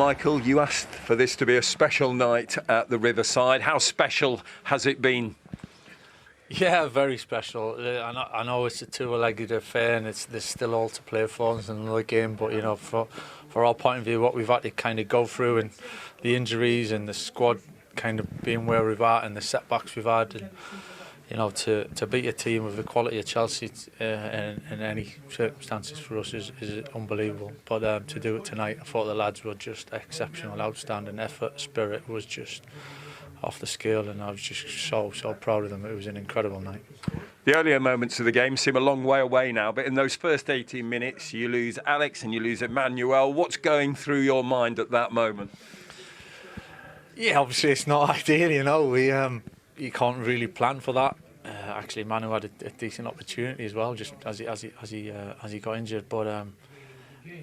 Michael, you asked for this to be a special night at the Riverside. How special has it been? Yeah, very special. I know it's a two-legged affair and there's still all to play for in another game, but for our point of view, what we've had to kind of go through and the injuries and the squad kind of being where we've at and the setbacks we've had, and to beat a team with the quality of Chelsea in any circumstances for us is unbelievable. But to do it tonight, I thought the lads were just exceptional, outstanding effort, spirit was just off the scale, and I was just so proud of them. It was an incredible night. The earlier moments of the game seem a long way away now, but in those first 18 minutes, you lose Alex and you lose Emmanuel. What's going through your mind at that moment? Yeah, obviously it's not ideal, We you can't really plan for that. Actually, Manu had a decent opportunity as well, just as he got injured. But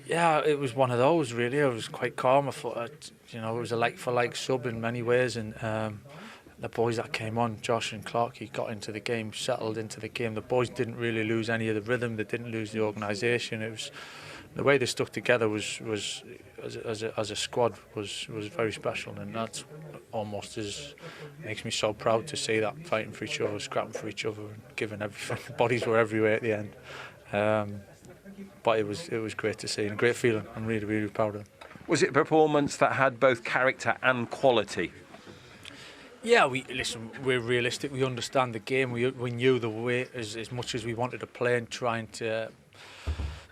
yeah, it was one of those really. I was quite calm. I thought, it was a like-for-like sub in many ways, and the boys that came on, Josh and Clark, he got into the game, settled into the game. The boys didn't really lose any of the rhythm. They didn't lose the organisation. It was the way they stuck together was as a squad was very special, and that's almost makes me so proud to see that, fighting for each other, scrapping for each other, and giving everything. The bodies were everywhere at the end. But it was great to see and a great feeling. I'm really proud of them. Was it a performance that had both character and quality? Yeah, we're realistic. We understand the game. We knew the way as much as we wanted to play and trying to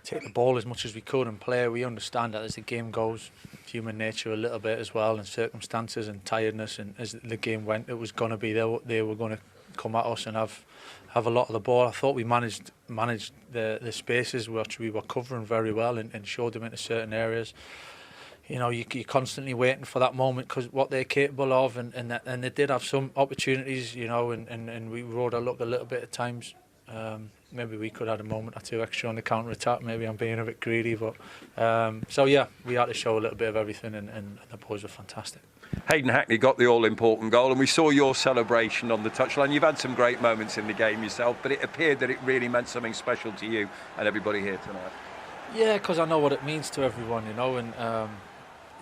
take the ball as much as we could and play. We understand that as the game goes, human nature a little bit as well, and circumstances and tiredness. And as the game went, it was going to be they were going to come at us and have a lot of the ball. I thought we managed the spaces which we were covering very well and showed them into certain areas. You're constantly waiting for that moment because what they're capable of, and they did have some opportunities, and we rode our luck a little bit at times. Maybe we could have had a moment or two extra on the counter attack. Maybe I'm being a bit greedy, but so yeah, we had to show a little bit of everything, and the boys were fantastic. Hayden Hackney got the all-important goal, and we saw your celebration on the touchline. You've had some great moments in the game yourself, but it appeared that it really meant something special to you and everybody here tonight. Yeah, because I know what it means to everyone, and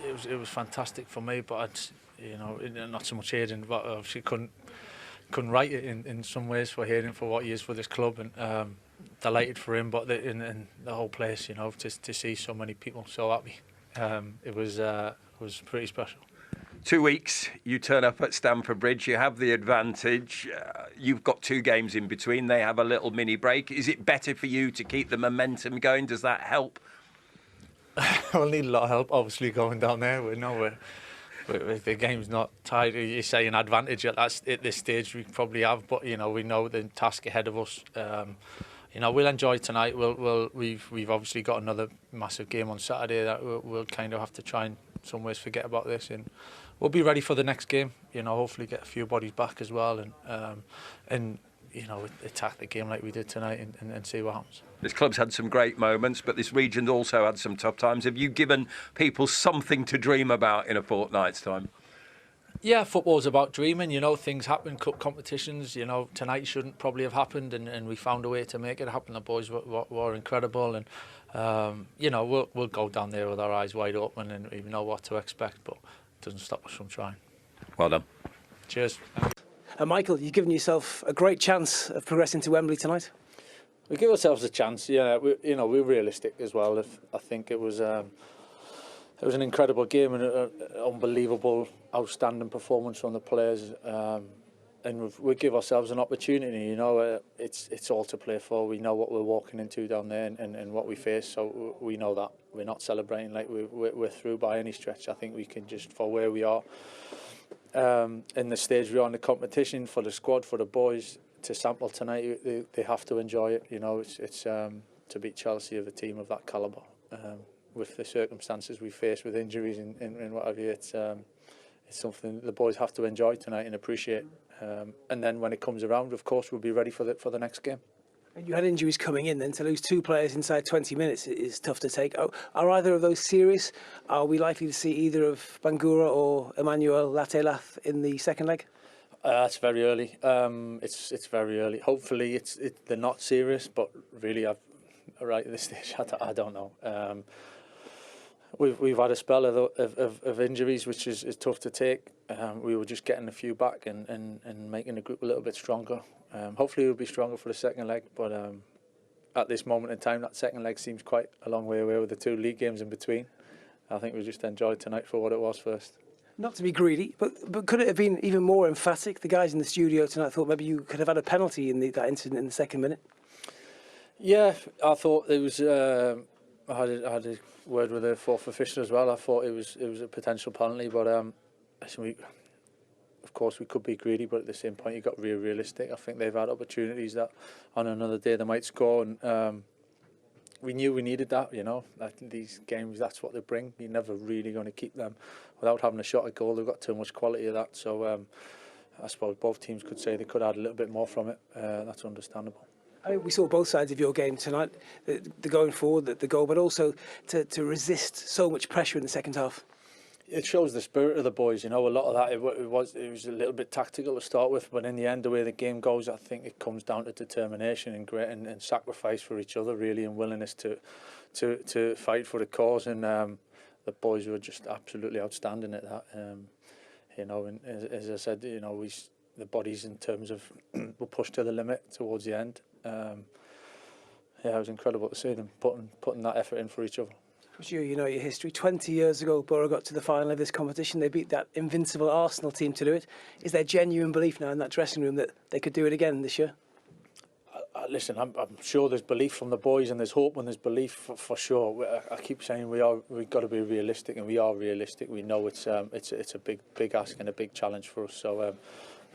it was fantastic for me. But not so much Hayden, but obviously couldn't write it in some ways for Hayden for what he is for this club, and delighted for him. But in the whole place, to see so many people so happy, it was pretty special. 2 weeks, you turn up at Stamford Bridge, you have the advantage, you've got 2 games in between, they have a little mini break. Is it better for you to keep the momentum going? Does that help? We'll need a lot of help, obviously, going down there. The game's not tied. You say an advantage at this stage we probably have, but we know the task ahead of us. We'll enjoy tonight. We've obviously got another massive game on Saturday that we'll kind of have to try and some ways forget about this, and we'll be ready for the next game. Hopefully get a few bodies back as well, and attack the game like we did tonight and see what happens. This club's had some great moments, but this region's also had some tough times. Have you given people something to dream about in a fortnight's time? Yeah, football's about dreaming. Things happen, cup competitions. Tonight shouldn't probably have happened, and we found a way to make it happen. The boys were incredible, and we'll go down there with our eyes wide open and we know what to expect, but it doesn't stop us from trying. Well done. Cheers. Michael, you've given yourself a great chance of progressing to Wembley tonight. We give ourselves a chance. Yeah, we're realistic as well. I think it was an incredible game and an unbelievable, outstanding performance from the players. And we give ourselves an opportunity. It's all to play for. We know what we're walking into down there and what we face, so we know that. We're not celebrating like we're through by any stretch. I think we can just, for where we are, in the stage we are in the competition, for the squad, for the boys, to sample tonight, they have to enjoy it. It's to beat Chelsea, of a team of that calibre, with the circumstances we face with injuries and what have you. It's something the boys have to enjoy tonight and appreciate. And then when it comes around, of course, we'll be ready for the next game. You had injuries coming in, then to lose 2 players inside 20 minutes is tough to take. Are either of those serious? Are we likely to see either of Bangura or Emmanuel Latelath in the second leg? It's very early. It's very early. Hopefully, they're not serious, but really, right at this stage, I don't know. We've had a spell of injuries, which is tough to take. We were just getting a few back and making the group a little bit stronger. Hopefully we'll be stronger for the second leg, but at this moment in time, that second leg seems quite a long way away with the 2 league games in between. I think we just enjoyed tonight for what it was first. Not to be greedy, but could it have been even more emphatic? The guys in the studio tonight thought maybe you could have had a penalty in that incident in the second minute. Yeah, I thought it was. I had a word with the fourth official as well. I thought it was a potential penalty, but of course we could be greedy, but at the same point you got to be realistic. I think they've had opportunities that on another day they might score, and we knew we needed that. You know, these games, that's what they bring. You're never really going to keep them without having a shot at goal. They've got too much quality of that. So I suppose both teams could say they could add a little bit more from it. That's understandable. I mean, we saw both sides of your game tonight, the going forward, the goal, but also to resist so much pressure in the second half. It shows the spirit of the boys. You know, a lot of that, it was a little bit tactical to start with, but in the end, the way the game goes, I think it comes down to determination and sacrifice for each other, really, and willingness to fight for the cause. And the boys were just absolutely outstanding at that. You know, and as I said, you know, the bodies in terms of were pushed to the limit towards the end. Yeah, it was incredible to see them putting that effort in for each other. You know your history. 20 years ago, Borough got to the final of this competition. They beat that invincible Arsenal team to do it. Is there genuine belief now in that dressing room that they could do it again this year? Listen, I'm sure there's belief from the boys, and there's hope and there's belief for sure. I keep saying we've got to be realistic, and we are realistic. We know it's a big ask and a big challenge for us. So.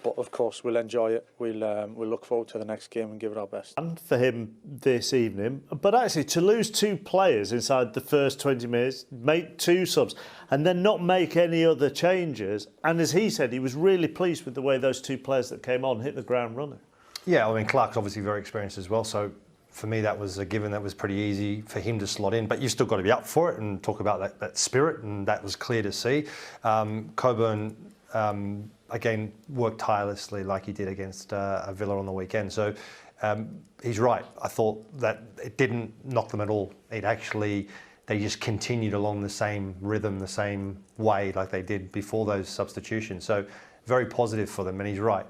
But of course, we'll enjoy it. We'll look forward to the next game and give it our best. And for him this evening, but actually to lose 2 players inside the first 20 minutes, make 2 subs, and then not make any other changes. And as he said, he was really pleased with the way those 2 players that came on hit the ground running. Yeah, I mean, Clark's obviously very experienced as well, so for me that was a given. That was pretty easy for him to slot in, but you still got to be up for it and talk about that spirit, and that was clear to see. Coburn again worked tirelessly like he did against Villa on the weekend. So he's right. I thought that it didn't knock them at all. They just continued along the same rhythm, the same way like they did before those substitutions. So very positive for them. And he's right.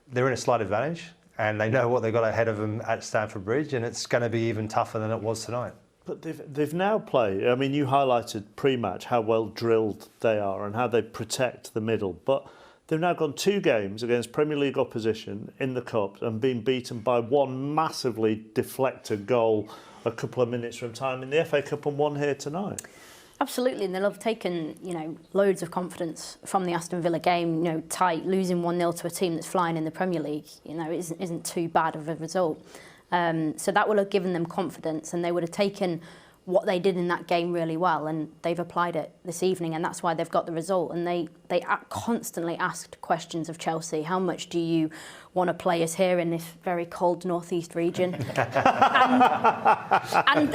They're in a slight advantage, and they know what they've got ahead of them at Stamford Bridge, and it's going to be even tougher than it was tonight. But they've now played, I mean, you highlighted pre-match how well drilled they are and how they protect the middle, but they've now gone 2 games against Premier League opposition in the Cup and been beaten by 1 massively deflected goal a couple of minutes from time in the FA Cup and 1 here tonight. Absolutely, and they'll have taken, loads of confidence from the Aston Villa game. Tight, losing 1-0 to a team that's flying in the Premier League, isn't too bad of a result. So that will have given them confidence, and they would have taken what they did in that game really well, and they've applied it this evening, and that's why they've got the result. And they constantly asked questions of Chelsea. How much do you want to play us here in this very cold northeast region? and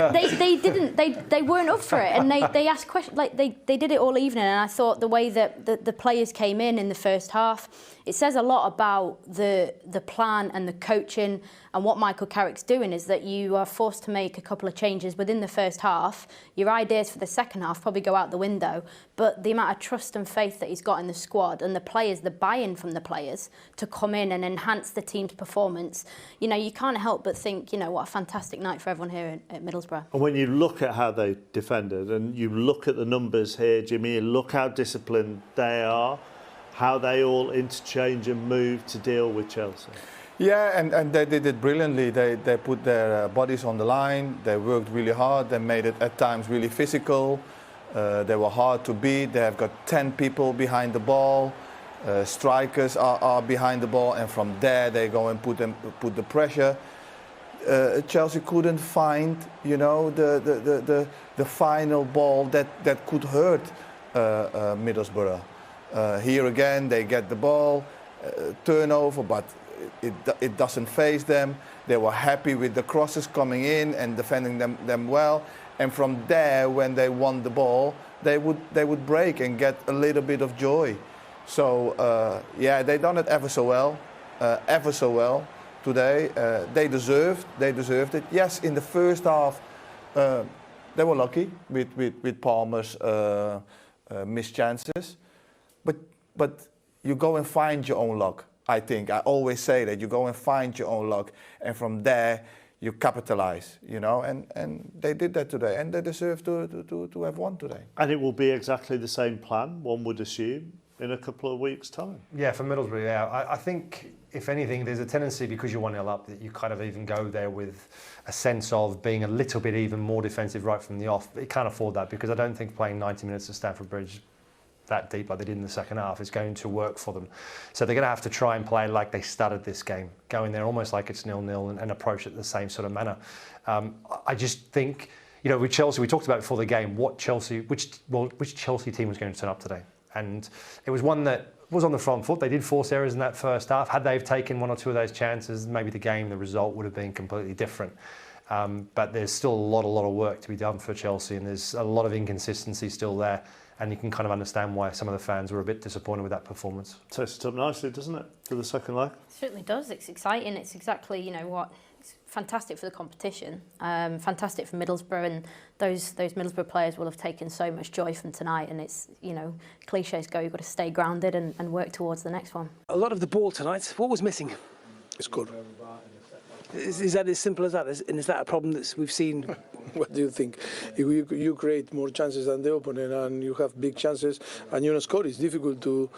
they weren't up for it, and they asked questions, like they did it all evening. And I thought the way that the players came in the first half, it says a lot about the plan and the coaching. And what Michael Carrick's doing is that you are forced to make a couple of changes within the first half. Your ideas for the second half probably go out the window, but the amount of trust and faith that he's got in the squad and the players, the buy-in from the players to come in and enhance the team's performance, you can't help but think, what a fantastic night for everyone here at Middlesbrough. And when you look at how they defended and you look at the numbers here, Jimmy, you look how disciplined they are, how they all interchange and move to deal with Chelsea. Yeah, and they did it brilliantly. They put their bodies on the line. They worked really hard. They made it at times really physical. They were hard to beat. They have got 10 people behind the ball. Strikers are behind the ball, and from there they go and put the pressure. Chelsea couldn't find, the final ball that could hurt Middlesbrough. Here again, they get the ball, turnover, but it doesn't faze them. They were happy with the crosses coming in and defending them well. And from there, when they won the ball, they would break and get a little bit of joy. So they done it ever so well today. They deserved it. Yes, in the first half, They were lucky with Palmer's missed chances. But you go and find your own luck, I think. I always say that. You go and find your own luck. And from there, you capitalize, you know. And they did that today. And they deserve to have won today. And it will be exactly the same plan, one would assume, in a couple of weeks' time. Yeah, for Middlesbrough, yeah. I think, if anything, there's a tendency, because you're 1-0 up, that you kind of even go there with a sense of being a little bit even more defensive right from the off. But you can't afford that, because I don't think playing 90 minutes at Stamford Bridge that deep like they did in the second half is going to work for them. So they're going to have to try and play like they started this game, go in there almost like it's 0-0 and approach it the same sort of manner. I just think, you know, with Chelsea, we talked about before the game which Chelsea team was going to turn up today. And it was one that was on the front foot. They did force errors in that first half. Had they taken one or two of those chances, maybe the result would have been completely different. But there's still a lot of work to be done for Chelsea, and there's a lot of inconsistency still there. And you can kind of understand why some of the fans were a bit disappointed with that performance. Sets it up nicely, doesn't it, for the second leg? It certainly does. It's exciting. It's exactly, you know what, it's fantastic for the competition, fantastic for Middlesbrough, and those Middlesbrough players will have taken so much joy from tonight. And it's, you know, cliches go, you've got to stay grounded and work towards the next one. A lot of the ball tonight. What was missing? Score. Is that as simple as that? And is that a problem that we've seen? What do you think? If you create more chances than the opponent and you have big chances and you don't score, it's difficult to.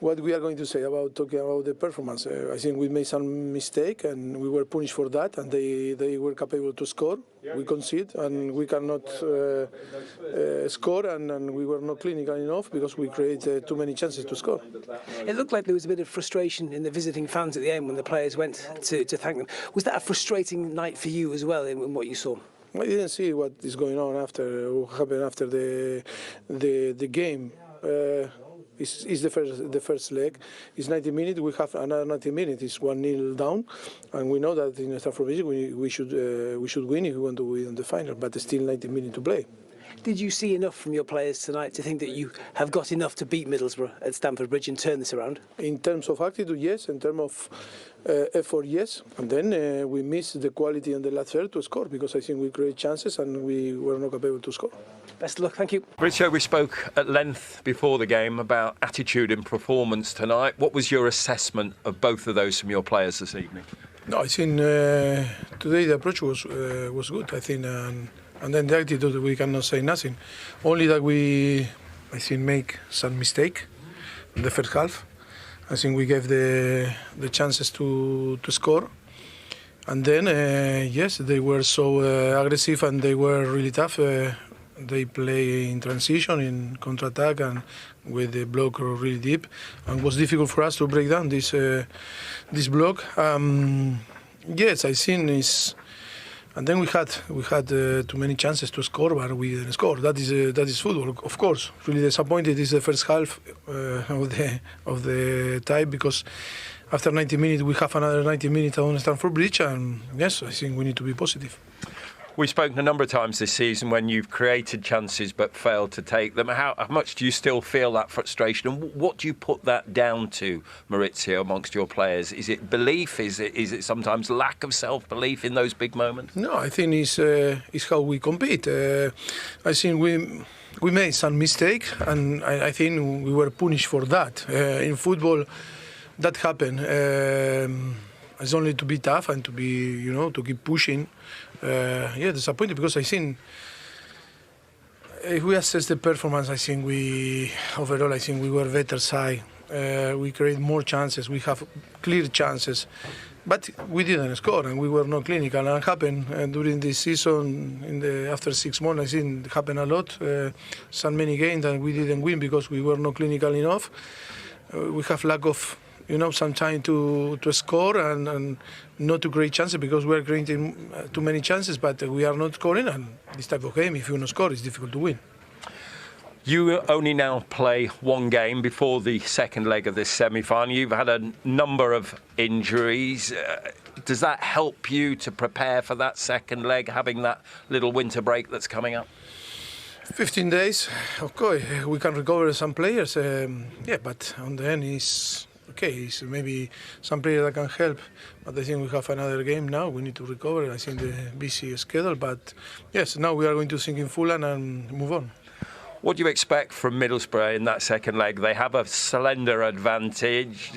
What we are going to say about talking about the performance? I think we made some mistake and we were punished for that, and they were capable to score. We concede and we cannot score, and we were not clinical enough because we created too many chances to score. It looked like there was a bit of frustration in the visiting fans at the end when the players went to thank them. Was that a frustrating night for you as well in what you saw? I didn't see what is going on after, what happened after the game. It's the first leg. It's 90 minutes. We have another 90 minutes. It's 1-0 down, and we know that in Stamford Bridge we should win if we want to win the final. But there's still 90 minutes to play. Did you see enough from your players tonight to think that you have got enough to beat Middlesbrough at Stamford Bridge and turn this around? In terms of attitude, yes. In terms of effort, yes. And then we missed the quality on the last third to score, because I think we create chances and we were not able to score. Best of luck, thank you. Maurizio, we spoke at length before the game about attitude and performance tonight. What was your assessment of both of those from your players this evening? No, I think today the approach was good. I think, and then the attitude, we cannot say nothing. Only that I think, make some mistake in the first half. I think we gave the chances to score. And then, yes, they were so aggressive and they were really tough. They play in transition, in counter-attack, and with the block really deep. And it was difficult for us to break down this block. Yes, I think it's. And then we had too many chances to score, but we didn't score. That is football, of course. Really disappointed is the first half of the tie, because after 90 minutes we have another 90 minutes on Stamford Bridge, and yes, I think we need to be positive. We've spoken a number of times this season when you've created chances but failed to take them. How much do you still feel that frustration? And what do you put that down to, Maurizio, amongst your players? Is it belief? Is it sometimes lack of self-belief in those big moments? No, I think it's how we compete. I think we made some mistake, and I think we were punished for that. In football, that happened. It's only to be tough and to be, to keep pushing. Disappointed, because I think if we assess the performance, I think we were better side. We create more chances. We have clear chances, but we didn't score, and we were not clinical. And it happened during this season. After 6 months, I think it happened a lot. So many games that we didn't win because we were not clinical enough. We have lack of some time to score and not to create chances, because we are creating too many chances, but we are not scoring. And this type of game, if you don't score, it's difficult to win. You only now play one game before the second leg of this semi-final. You've had a number of injuries. Does that help you to prepare for that second leg, having that little winter break that's coming up? 15 days, okay, we can recover some players, but on the end, okay, it's maybe some players that can help, but I think we have another game now. We need to recover. I think the busy schedule, but yes, now we are going to sink in Fulham and move on. What do you expect from Middlesbrough in that second leg? They have a slender advantage.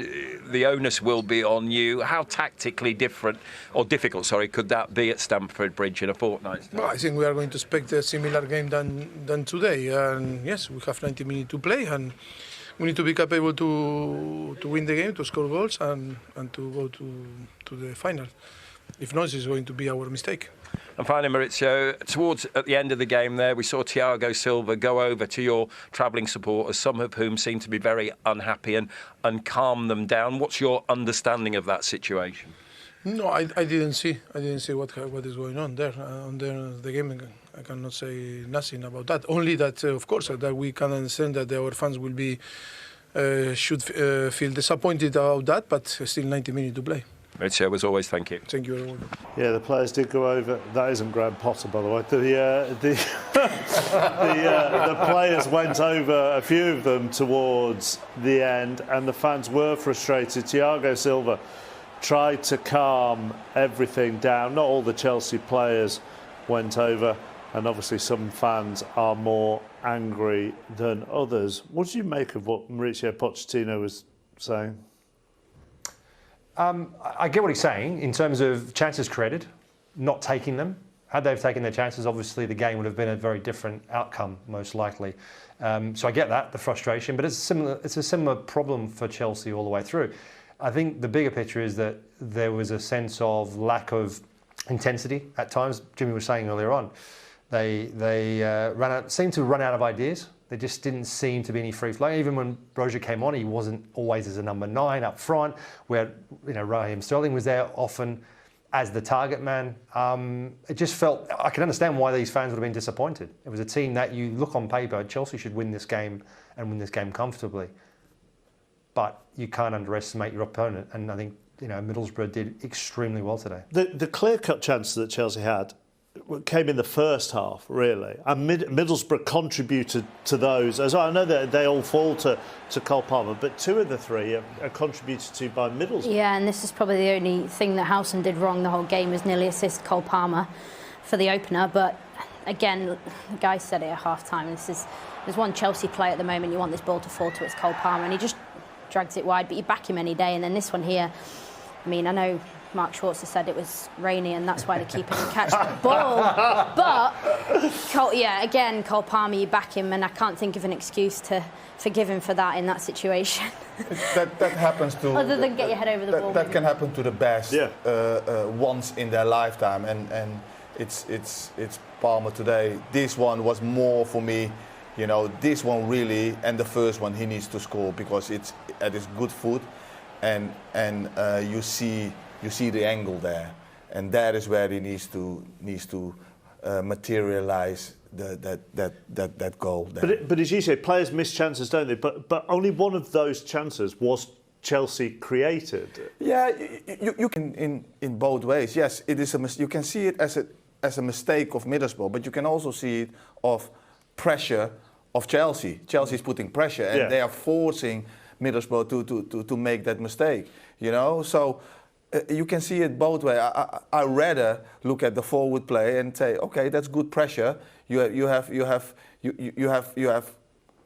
The onus will be on you. How tactically different or difficult, could that be at Stamford Bridge in a fortnight's time? Well, I think we are going to expect a similar game than today. And yes, we have 90 minutes to play, and we need to be capable to win the game, to score goals, and to go to the final. If not, it's going to be our mistake. And finally, Maurizio, at the end of the game there, we saw Thiago Silva go over to your travelling supporters, some of whom seem to be very unhappy, and calm them down. What's your understanding of that situation? No, I didn't see what is going on there. On the game, I cannot say nothing about that. Only that, of course, that we can understand that our fans will be should feel disappointed about that, but still 90 minutes to play. Maurizio, as always, thank you. Thank you very much. Yeah, the players did go over. That isn't Graham Potter, by the way. The players went over, a few of them, towards the end, and the fans were frustrated. Thiago Silva tried to calm everything down. Not all the Chelsea players went over, and obviously some fans are more angry than others. What did you make of what Mauricio Pochettino was saying? I get what he's saying in terms of chances created, not taking them. Had they taken their chances, obviously the game would have been a very different outcome, most likely. So I get that, the frustration, but it's a similar problem for Chelsea all the way through. I think the bigger picture is that there was a sense of lack of intensity at times. Jimmy was saying earlier on, they seemed to run out of ideas. There just didn't seem to be any free flow. Even when Broja came on, he wasn't always as a number 9 up front, where Raheem Sterling was there often as the target man. It just felt, I can understand why these fans would have been disappointed. It was a team that you look on paper, Chelsea should win this game and win this game comfortably. But you can't underestimate your opponent, and I think Middlesbrough did extremely well today. The clear-cut chances that Chelsea had came in the first half, really, and Middlesbrough contributed to those. As I know that they all fall to Cole Palmer, but 2 of the 3 are contributed to by Middlesbrough. Yeah, and this is probably the only thing that Howson did wrong the whole game, was nearly assist Cole Palmer for the opener. But again, the guy said it at half-time. There's one Chelsea player at the moment, you want this ball to fall to, it's Cole Palmer, and he just drags it wide, but you back him any day. And then this one here, I mean, I know Mark Schwarzer said it was rainy and that's why the keeper didn't catch the ball. But, Cole Palmer, you back him, and I can't think of an excuse to forgive him for that in that situation. that happens to... Other than get your head over the ball. That can happen to the best once in their lifetime, and it's Palmer today. This one was more for me, this one really, and the first one he needs to score because it's at his good foot, and you see the angle there, and that is where he needs to materialize that goal. But as you say, players miss chances, don't they? But only one of those chances was Chelsea created. Yeah, you can in both ways. Yes, it is you can see it as a mistake of Middlesbrough, but you can also see it of pressure of Chelsea. Chelsea is putting pressure, and they are forcing Middlesbrough to make that mistake. So. You can see it both ways. I rather look at the forward play and say, okay, that's good pressure. You have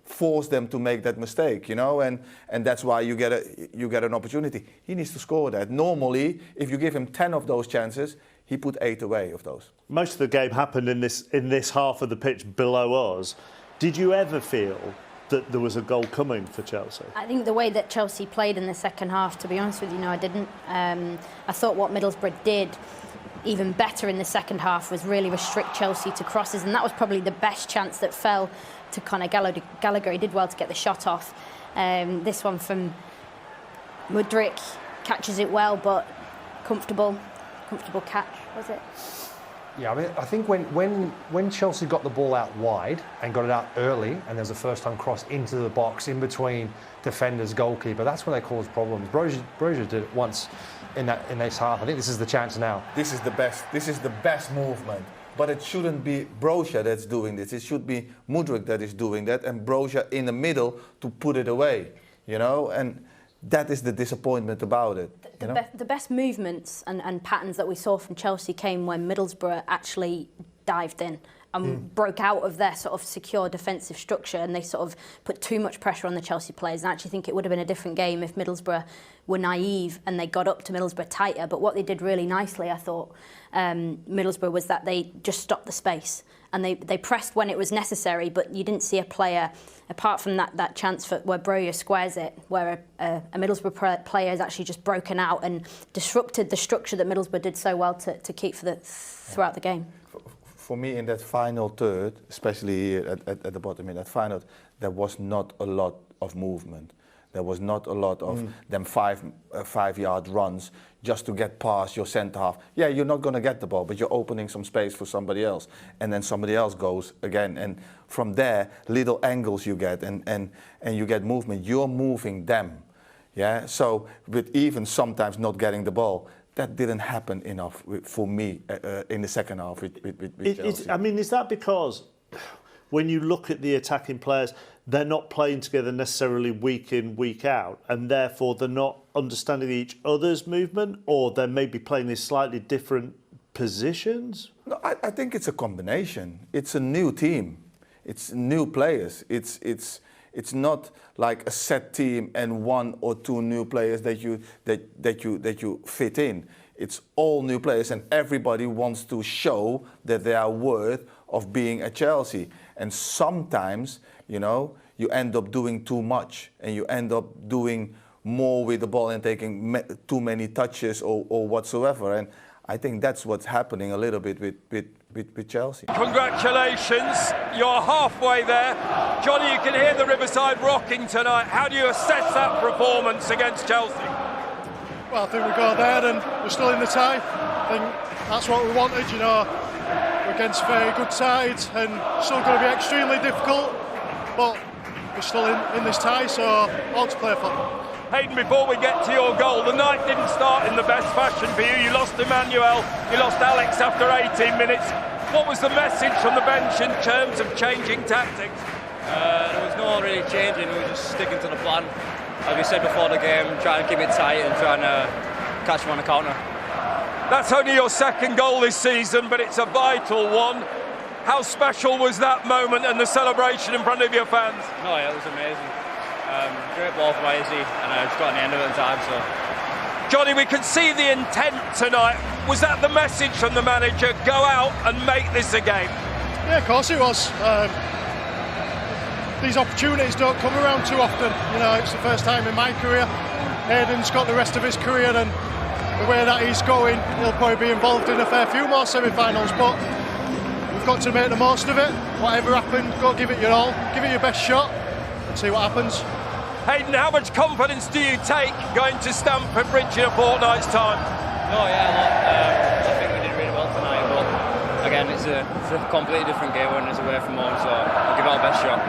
forced them to make that mistake, and that's why you get an opportunity. He needs to score that. Normally, if you give him 10 of those chances, he put 8 away of those. Most of the game happened in this half of the pitch below us. Did you ever feel that there was a goal coming for Chelsea? I think the way that Chelsea played in the second half, to be honest with you, no, I didn't. I thought what Middlesbrough did even better in the second half was really restrict Chelsea to crosses, and that was probably the best chance that fell to Conor Gallagher. He did well to get the shot off. This one from Mudryk, catches it well, but comfortable catch, was it? Yeah, I mean, I think when Chelsea got the ball out wide and got it out early, and there's a first-time cross into the box in between defenders, goalkeeper, that's when they caused problems. Broja did it once in this half. I think this is the chance now. This is the best movement, but it shouldn't be Broja that's doing this. It should be Mudryk that is doing that, and Broja in the middle to put it away. And that is the disappointment about it. The best movements and patterns that we saw from Chelsea came when Middlesbrough actually dived in and broke out of their sort of secure defensive structure, and they sort of put too much pressure on the Chelsea players. And I actually think it would have been a different game if Middlesbrough were naive and they got up to Middlesbrough tighter. But what they did really nicely, I thought, Middlesbrough, was that they just stopped the space. And they pressed when it was necessary, but you didn't see a player, apart from that chance where Broja squares it, where a Middlesbrough player has actually just broken out and disrupted the structure that Middlesbrough did so well to keep throughout the game. For me, in that final third, especially at the bottom in that final, there was not a lot of movement. There was not a lot of them five-yard runs just to get past your centre half. Yeah, you're not going to get the ball, but you're opening some space for somebody else, and then somebody else goes again. And from there, little angles you get, and you get movement. You're moving them. Yeah. So with even sometimes not getting the ball, that didn't happen enough for me in the second half with Chelsea. I mean, is that because when you look at the attacking players, they're not playing together necessarily week in, week out, and therefore they're not understanding each other's movement, or they're maybe playing in slightly different positions? No, I think it's a combination. It's a new team. It's new players. It's not like a set team and one or two new players that you fit in. It's all new players, and everybody wants to show that they are worth of being at Chelsea. And sometimes, you know, you end up doing too much, and you end up doing more with the ball and taking too many touches or whatsoever. And I think that's what's happening a little bit with Chelsea. Congratulations, you're halfway there. Johnny, you can hear the Riverside rocking tonight. How do you assess that performance against Chelsea? Well, I think we got there and we're still in the tie. I think that's what we wanted, you know. We're against very good sides and still going to be extremely difficult, but we're still in this tie, so all to play for. Hayden, before we get to your goal, the night didn't start in the best fashion for you. You lost Emmanuel, you lost Alex after 18 minutes. What was the message from the bench in terms of changing tactics? There was no really changing, we were just sticking to the plan. As we said before the game, trying to keep it tight and trying to catch him on the counter. That's only your second goal this season, but it's a vital one. How special was that moment and the celebration in front of your fans? Oh yeah, it was amazing. Great ball from Izzy, and I just got on the end of it in time. So, Johnny, we can see the intent tonight. Was that the message from the manager? Go out and make this a game. Yeah, of course it was. These opportunities don't come around too often. You know, it's the first time in my career. Hayden's got the rest of his career, and the way that he's going, he'll probably be involved in a fair few more semi-finals. But we've got to make the most of it. Whatever happens, go give it your all, give it your best shot, and see what happens. Hayden, how much confidence do you take going to Stamford Bridge in a fortnight's time? oh yeah, I think we did really well tonight. But again, it's a completely different game when it's away from home, so I'll give it our best shot.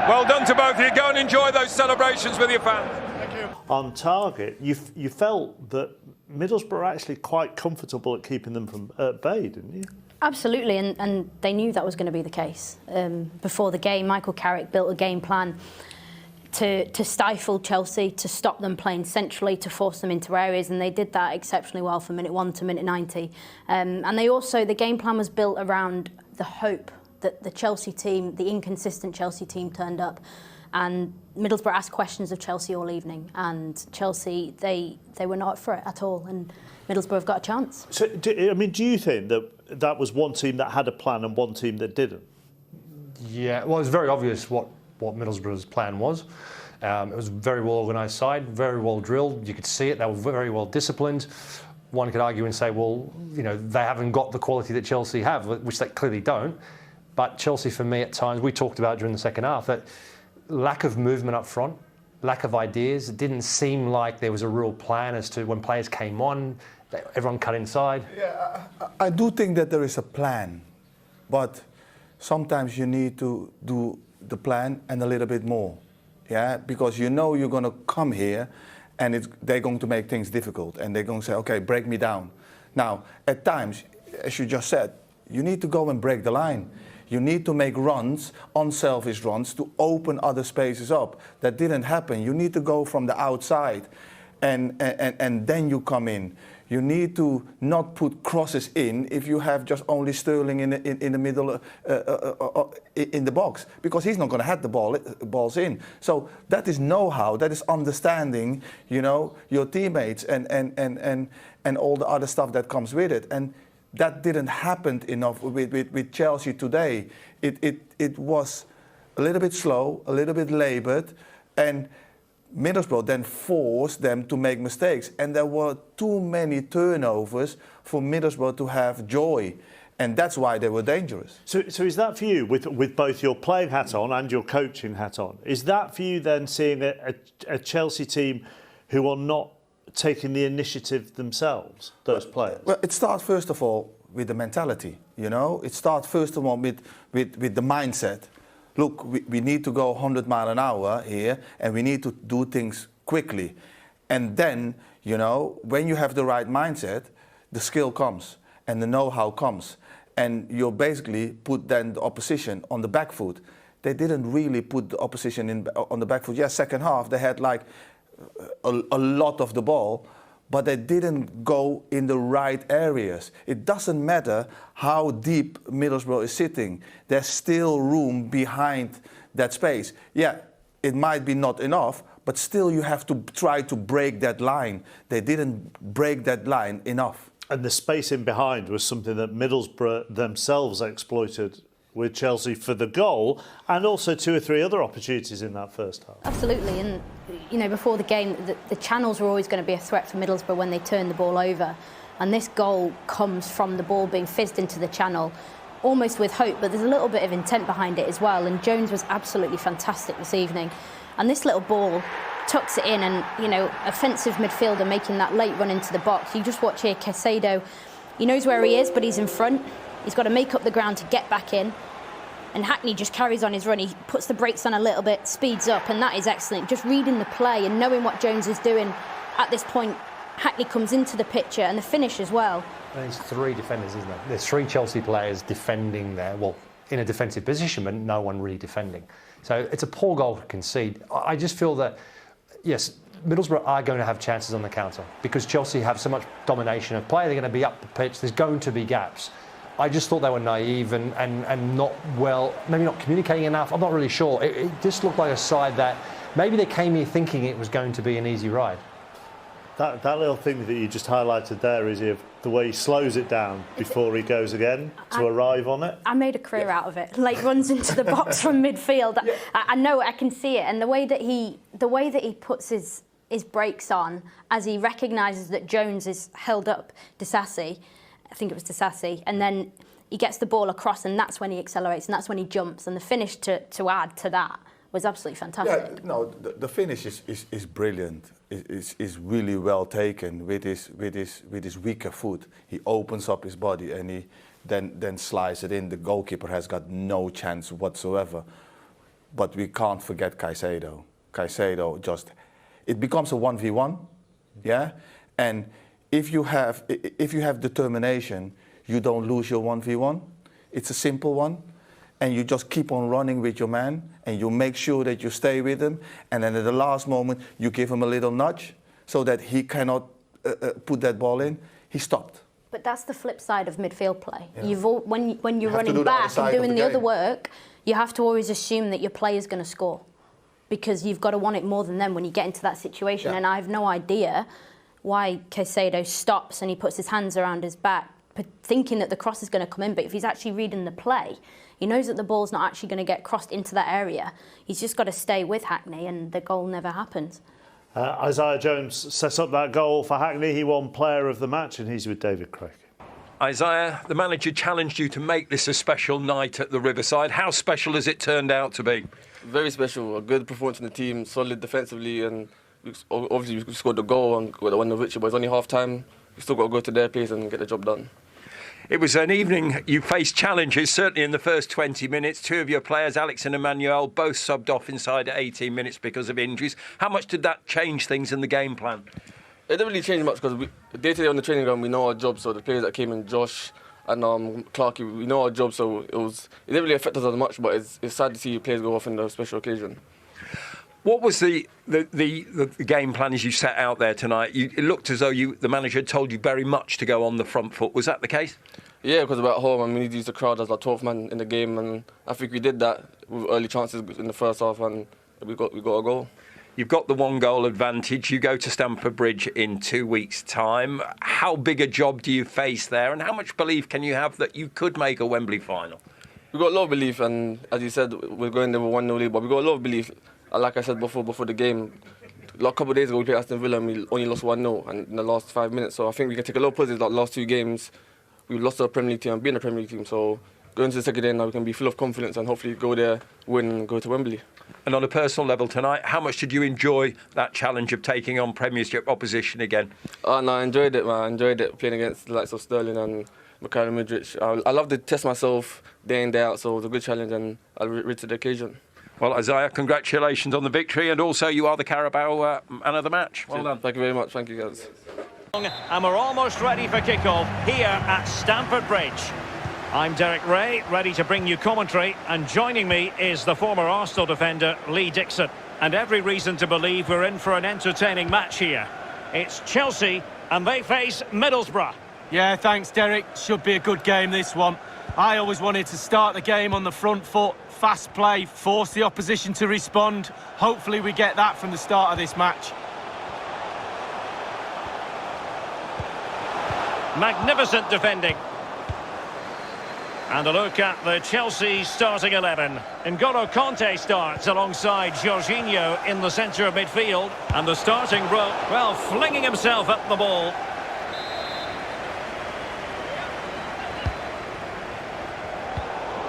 Well done to both of you. Go and enjoy those celebrations with your fans. Thank you. On target, you felt that Middlesbrough were actually quite comfortable at keeping them from at bay, didn't you? Absolutely, and they knew that was going to be the case. Before the game, Michael Carrick built a game plan to stifle Chelsea, to stop them playing centrally, to force them into areas, and they did that exceptionally well from minute 1 to minute 90. And the game plan was built around the hope that the Chelsea team, the inconsistent Chelsea team, turned up. And Middlesbrough asked questions of Chelsea all evening, and Chelsea, they were not up for it at all, and Middlesbrough have got a chance. So, do you think that was one team that had a plan and one team that didn't? Yeah, well, it was very obvious what Middlesbrough's plan was. It was a very well organised side, very well drilled. You could see it. They were very well disciplined. One could argue and say, well, you know, they haven't got the quality that Chelsea have, which they clearly don't. But Chelsea, for me, at times, we talked about during the second half, that lack of movement up front, lack of ideas. It didn't seem like there was a real plan as to when players came on, everyone cut inside. Yeah, I do think that there is a plan, but sometimes you need to do the plan and a little bit more, yeah, because you know you're going to come here and they're going to make things difficult and they're going to say, okay, break me down. Now, at times, as you just said, you need to go and break the line. You need to make runs, unselfish runs, to open other spaces up. That didn't happen. You need to go from the outside, and then you come in. You need to not put crosses in if you have just only Sterling in the middle in the box, because he's not going to have the balls in. So that is know-how, that is understanding, you know, your teammates and all the other stuff that comes with it. And that didn't happen enough with Chelsea today. It was a little bit slow, a little bit laboured, and Middlesbrough then forced them to make mistakes, and there were too many turnovers for Middlesbrough to have joy, and that's why they were dangerous. So is that for you, with both your playing hat on and your coaching hat on, is that for you then seeing a Chelsea team who are not taking the initiative themselves, those players? Well, it starts first of all with the mentality, you know. It starts first of all with the mindset. Look, we need to go 100 miles an hour here, and we need to do things quickly. And then, you know, when you have the right mindset, the skill comes and the know-how comes. And you basically put then the opposition on the back foot. They didn't really put the opposition on the back foot. Yeah, second half, they had like a lot of the ball, but they didn't go in the right areas. It doesn't matter how deep Middlesbrough is sitting. There's still room behind that space. Yeah, it might be not enough, but still you have to try to break that line. They didn't break that line enough. And the space in behind was something that Middlesbrough themselves exploited with Chelsea for the goal, and also 2 or 3 other opportunities in that first half. Absolutely, and you know, before the game, the channels were always going to be a threat for Middlesbrough when they turned the ball over, and this goal comes from the ball being fizzed into the channel, almost with hope, but there's a little bit of intent behind it as well, and Jones was absolutely fantastic this evening, and this little ball tucks it in, and you know, offensive midfielder making that late run into the box. You just watch here, Caicedo, he knows where he is, but he's in front. He's got to make up the ground to get back in. And Hackney just carries on his run. He puts the brakes on a little bit, speeds up, and that is excellent. Just reading the play and knowing what Jones is doing at this point. Hackney comes into the picture, and the finish as well. There's 3 defenders, isn't there? There's 3 Chelsea players defending there, well, in a defensive position, but no one really defending. So it's a poor goal to concede. I just feel that, yes, Middlesbrough are going to have chances on the counter because Chelsea have so much domination of play. They're going to be up the pitch. There's going to be gaps. I just thought they were naive and not well, maybe not communicating enough. I'm not really sure. It just looked like a side that maybe they came here thinking it was going to be an easy ride. That little thing that you just highlighted there is the way he slows it down before he goes again to arrive on it. I made a career out of it. Like runs into the box from midfield. Yeah. I know, I can see it, and the way that he puts his brakes on as he recognises that Jones is held up, Disasi. I think it was Disasi, and then he gets the ball across, and that's when he accelerates, and that's when he jumps, and the finish to add to that was absolutely fantastic. Yeah, no, the finish is brilliant. Is really well taken with his weaker foot. He opens up his body and he then slides it in. The goalkeeper has got no chance whatsoever. But we can't forget Caicedo. Caicedo just, it becomes a 1v1, yeah, and if you have determination, you don't lose your 1v1. It's a simple one, and you just keep on running with your man, and you make sure that you stay with him, and then at the last moment you give him a little nudge so that he cannot put that ball in. He stopped. But that's the flip side of midfield play. Yeah. When you're running back and doing the other work, you have to always assume that your player's going to score, because you've got to want it more than them when you get into that situation. Yeah. And I have no idea why Caicedo stops and he puts his hands around his back, thinking that the cross is going to come in. But if he's actually reading the play, he knows that the ball's not actually going to get crossed into that area. He's just got to stay with Hackney, and the goal never happens. Isaiah Jones set up that goal for Hackney. He won Player of the Match, and he's with David Craig. Isaiah, the manager challenged you to make this a special night at the Riverside. How special has it turned out to be? Very special. A good performance from the team, solid defensively, and obviously we scored the goal and got the one of Richard, but it's only half time. We still got to go to their pace and get the job done. It was an evening you faced challenges, certainly in the first 20 minutes. 2 of your players, Alex and Emmanuel, both subbed off inside at 18 minutes because of injuries. How much did that change things in the game plan? It didn't really change much because day-to-day on the training ground we know our job. So the players that came in, Josh, and Clarkey, we know our job, so it didn't really affect us as much, but it's sad to see players go off in a special occasion. What was the game plan as you set out there tonight? It looked as though the manager had told you very much to go on the front foot. Was that the case? Yeah, because we're at home and we need to use the crowd as our 12th man in the game, and I think we did that with early chances in the first half, and we got a goal. You've got the 1-goal advantage. You go to Stamford Bridge in 2 weeks' time. How big a job do you face there, and how much belief can you have that you could make a Wembley final? We've got a lot of belief, and as you said, we're going there with 1-0 lead, but we've got a lot of belief. Like I said before the game, a couple of days ago we played Aston Villa and we only lost 1-0 and in the last 5 minutes. So I think we can take a lot of positives. Like last 2 games, we lost to a Premier League team and being a Premier League team. So going to the second day now, we can be full of confidence and hopefully go there, win, and go to Wembley. And on a personal level tonight, how much did you enjoy that challenge of taking on Premiership opposition again? No, I enjoyed it, man. I enjoyed it playing against the likes of Sterling and Mikhailo Mudryk. I love to test myself day in, day out, so it was a good challenge and I rose to the occasion. Well, Isaiah, congratulations on the victory, and also you are the Carabao man of the match. Well done. Thank you very much. Thank you, guys. And we're almost ready for kick-off here at Stamford Bridge. I'm Derek Ray, ready to bring you commentary, and joining me is the former Arsenal defender Lee Dixon. And every reason to believe we're in for an entertaining match here. It's Chelsea, and they face Middlesbrough. Yeah, thanks, Derek. Should be a good game, this one. I always wanted to start the game on the front foot, fast play, force the opposition to respond. Hopefully we get that from the start of this match. Magnificent defending. And a look at the Chelsea starting 11. N'Golo Kanté starts alongside Jorginho in the centre of midfield. And the starting row, well, flinging himself at the ball.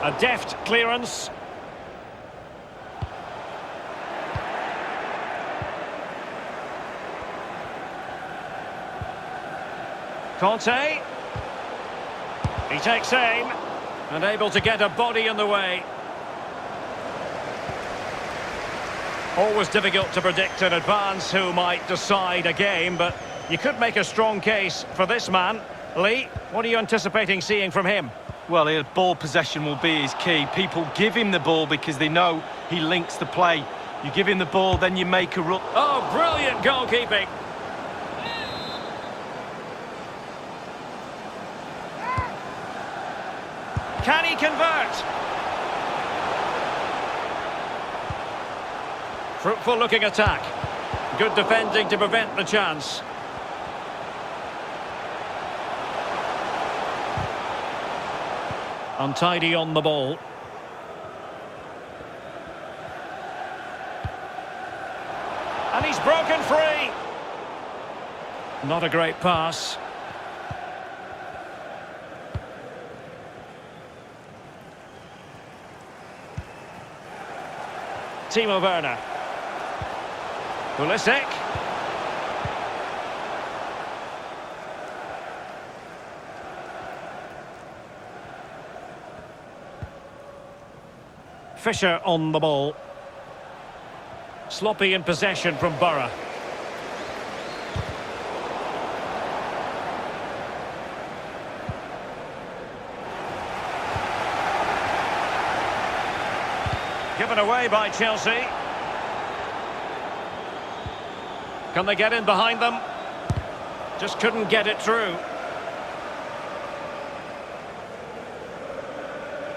A deft clearance. Kanté. He takes aim and able to get a body in the way. Always difficult to predict in advance who might decide a game, but you could make a strong case for this man. Lee, what are you anticipating seeing from him? Well, ball possession will be his key. People give him the ball because they know he links the play. You give him the ball, then you make a run. Oh, brilliant goalkeeping. Can he convert? Fruitful looking attack. Good defending to prevent the chance. Untidy on the ball. And he's broken free. Not a great pass. Timo Werner. Pulisic. Fisher on the ball. Sloppy in possession from Borough. Given away by Chelsea. Can they get in behind them? Just couldn't get it through.